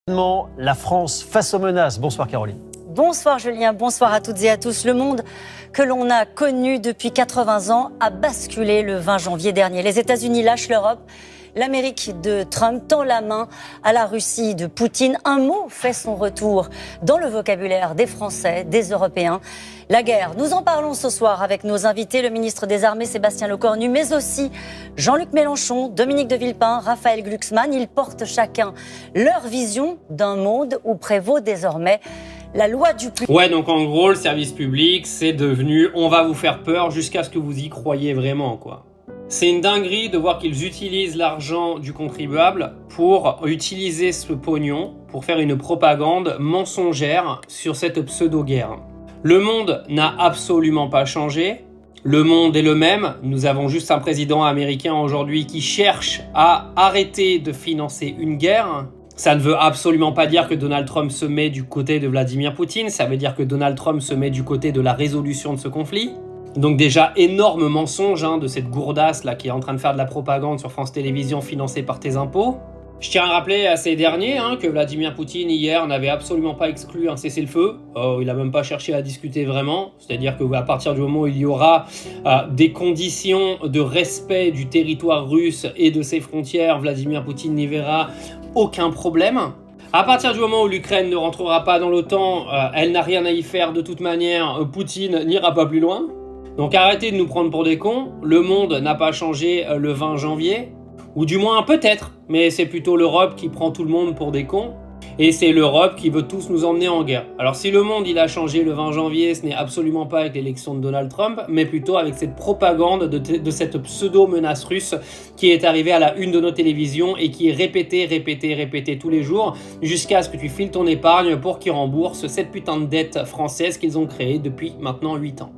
La France face aux menaces. Bonsoir Caroline. Bonsoir Julien, bonsoir à toutes et à tous. Le monde que l'on a connu depuis 80 ans a basculé le 20 janvier dernier. Les États-Unis lâchent l'Europe. L'Amérique de Trump tend la main à la Russie de Poutine. Un mot fait son retour dans le vocabulaire des Français, des Européens. La guerre. Nous en parlons ce soir avec nos invités, le ministre des Armées Sébastien Lecornu, mais aussi Jean-Luc Mélenchon, Dominique de Villepin, Raphaël Glucksmann. Ils portent chacun leur vision d'un monde où prévaut désormais la loi du plus. Ouais, donc en gros, le service public, c'est devenu on va vous faire peur jusqu'à ce que vous y croyez vraiment, quoi. C'est une dinguerie de voir qu'ils utilisent l'argent du contribuable pour utiliser ce pognon pour faire une propagande mensongère sur cette pseudo-guerre. Le monde n'a absolument pas changé. Le monde est le même. Nous avons juste un président américain aujourd'hui qui cherche à arrêter de financer une guerre. Ça ne veut absolument pas dire que Donald Trump se met du côté de Vladimir Poutine. Ça veut dire que Donald Trump se met du côté de la résolution de ce conflit. Donc déjà, énorme mensonge de cette gourdasse là qui est en train de faire de la propagande sur France Télévisions financée par tes impôts. Je tiens à rappeler à ces derniers que Vladimir Poutine hier n'avait absolument pas exclu un cessez-le-feu. Il n'a même pas cherché à discuter vraiment. C'est-à-dire qu'à partir du moment où il y aura des conditions de respect du territoire russe et de ses frontières, Vladimir Poutine n'y verra aucun problème. À partir du moment où l'Ukraine ne rentrera pas dans l'OTAN, elle n'a rien à y faire de toute manière. Poutine n'ira pas plus loin. Donc arrêtez de nous prendre pour des cons. Le monde n'a pas changé le 20 janvier. Ou du moins peut-être, mais c'est plutôt l'Europe qui prend tout le monde pour des cons. Et c'est l'Europe qui veut tous nous emmener en guerre. Alors si le monde il a changé le 20 janvier, ce n'est absolument pas avec l'élection de Donald Trump, mais plutôt avec cette propagande de cette pseudo-menace russe qui est arrivée à la une de nos télévisions et qui est répétée tous les jours jusqu'à ce que tu files ton épargne pour qu'ils remboursent cette putain de dette française qu'ils ont créée depuis maintenant 8 ans.